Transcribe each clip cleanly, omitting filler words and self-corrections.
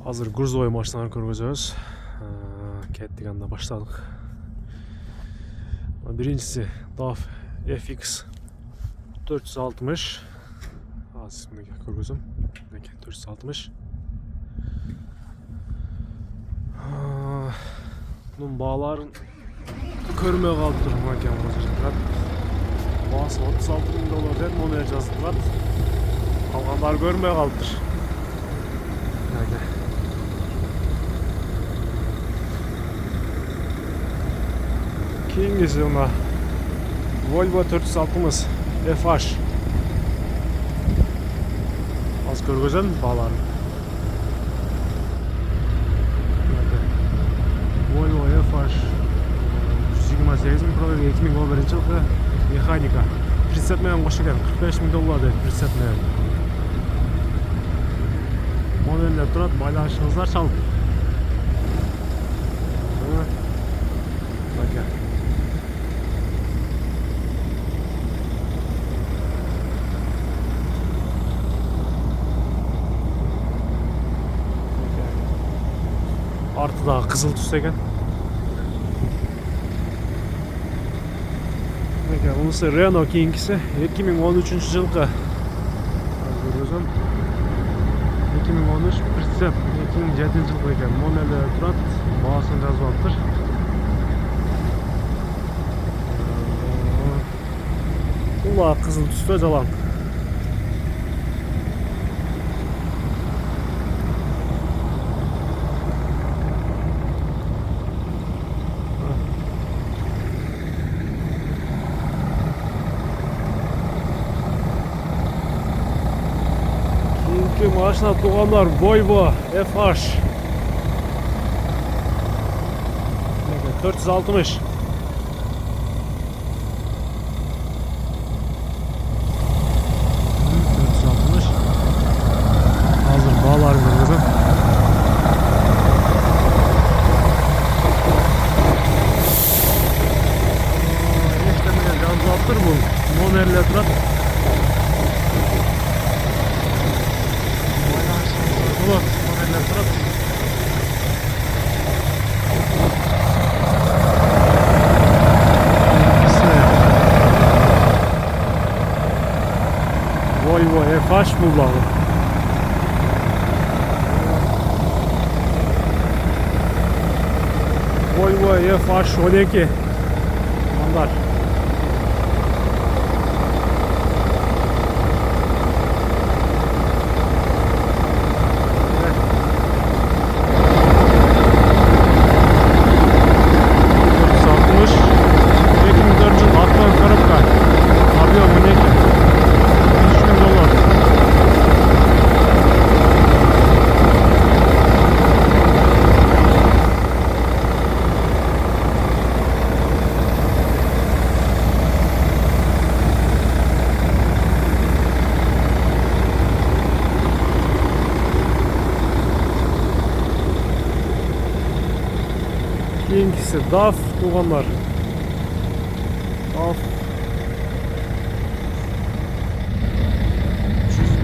Азыр грузовой машиналарды көргөзөбүз. Кеттик, анда баштадык. Биринчиси DAF FX 460. Азыр мындай көргөзөм. Мындай 460. Bunun bağların körmeye kalıp durmak yani. Bağısı $36.000 dedi, onu yazdılar. Kalganlar görmeye kalıptır. Keyingisi ona Volvo 460 FH. Az görgözün bağların. Volvo FH 128 pробег, 2011 жылғы механика. Прицеп менен кошулган $45.000 дейт прицеп менен. Моделде турат, байланышыңыздар чалып. Артыдағы қызыл түс екен. Bunысы Renault кейінгісі 2013 жылғы. Көргөзөм. 2013 прицеп 2007 жылғы екен. Моделі тұрат, бағасын жазып алыптыр. Бұл қызыл түсті жалаң. Машина туғандар Volvo FH 460. Hazır bağlarım görgözüm. Eşlemeye yazılattır bu. Monerle turat. Вот, модельный трап. Volvo FH buldum. Volvo FH 12. Onlar. Keyingisi DAF tuğanlar. DAF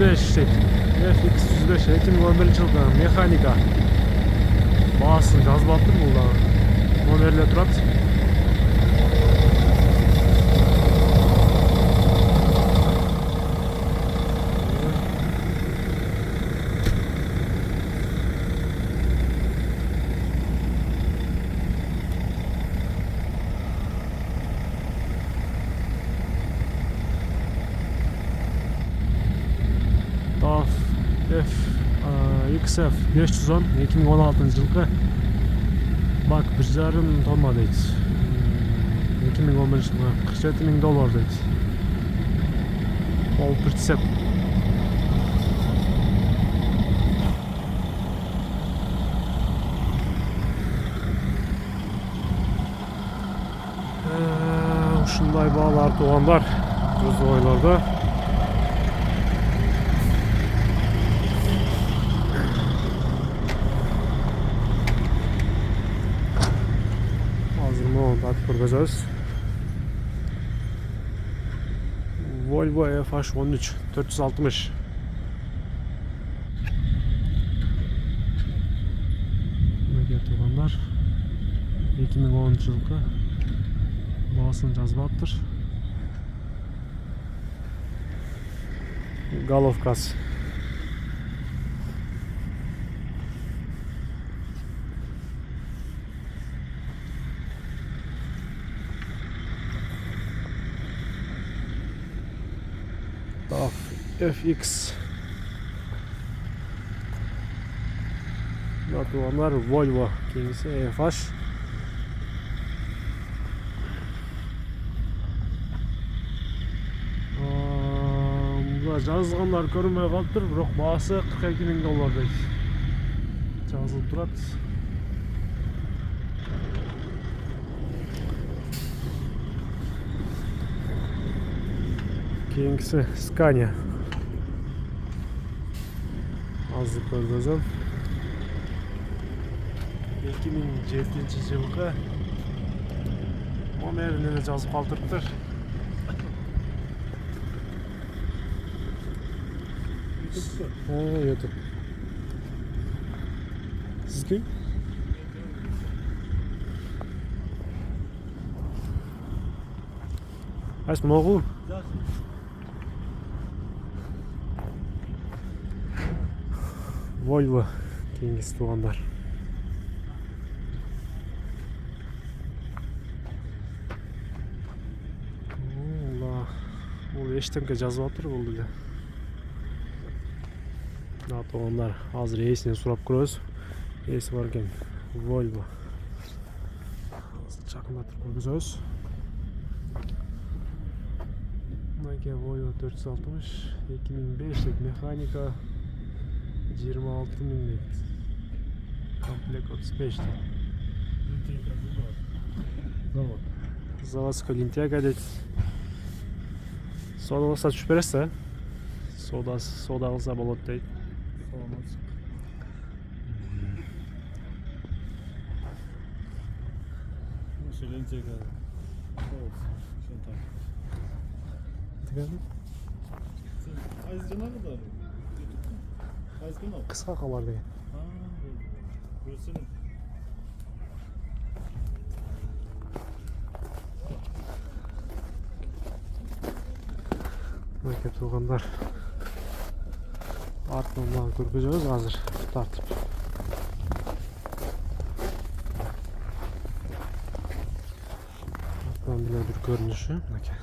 105 FX 105 2011 жылғы механика. Бағасын жазып алыптыр бұлдағы. Номерле тұрат. XF 510 2016 жылғы. Бак 1,5 тонна дейді. 2011 жылғы $47.000 дейді. Ол прицеп. Ушундай баалар туғандар грузовойларда. Көргөзөбүз. Volvo FH 13 460. туғандар. 2010 жылғы. Баасын жазбаптыр. Головкасы. FX. Tuğanlar Volvo. Kengisi FH. Жазылғандар көрмей қалыптыр, бірақ басы 42 000 доллардай жазылып тұрады. Кейінгісі Scania. Азды көргізім. 2007 жылғы номеріне де жазып қалдырыптыр. YouTube. Сізге? Айс, мұнағыл? Volvo кейінгісі туғандар. Бұл ештеңке жазып отыр бұл дейді. Туғандар азыр есіне сұрап көрөз. Есі бар екен Volvo. Жақындатып көргізөз. Мынакей Volvo 460 2005 механика 26 000 дейді. Комплект 35 дейді. Заводской лентяга дейді. Сода қылса түшіп бересіз, сода қылса болады дейді. Lentega. Ayızcana kadar. Ayızcana. Kısa kalar diye. Burası ne? Мынакей туғандар. Артынан көргіземіз қазір тартып. Біле бір көрініші, мынакей.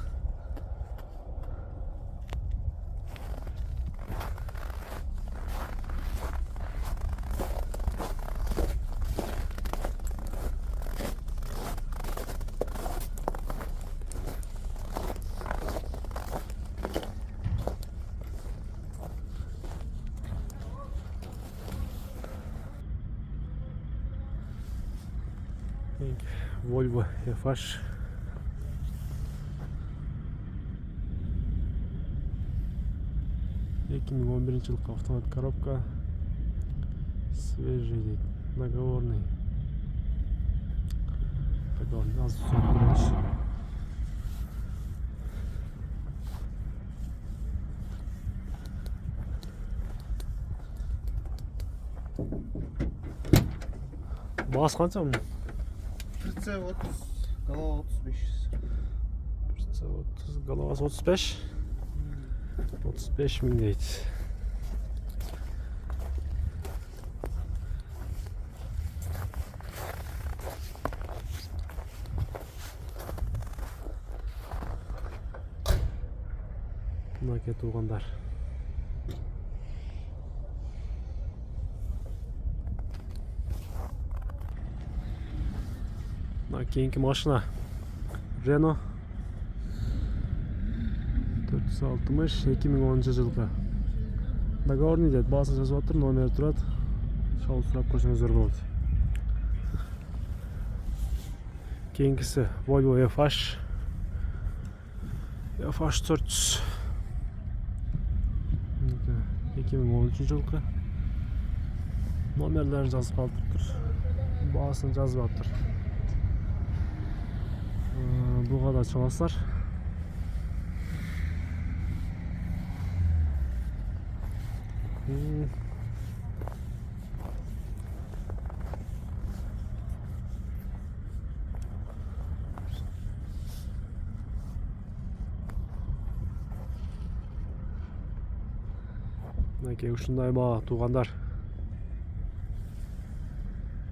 Volvo FH. Екин 11 жылғы автомат коробка. Свежий дейді. Договорный. Договорный. Аз түсіп көріңіз. Бағасы қанша мұның? Прицеп 30, голова 35. Прицеп 30, головасы 35. 35 000 дейді. Мынакей туғандар. Кейінгі машина Renault 460 2010 жылғы. Договорный дейді, басын жазып отыр, номер тұрады. Шауыл сұрап көрсеңіздер болады. Кейінгісі Volvo FH 400 2013 жылғы. Номерлерін жазып қалдырып тұр. Басын жазып отыр. Бұға да çalaslar. Мінекей ушундай баа туугандар.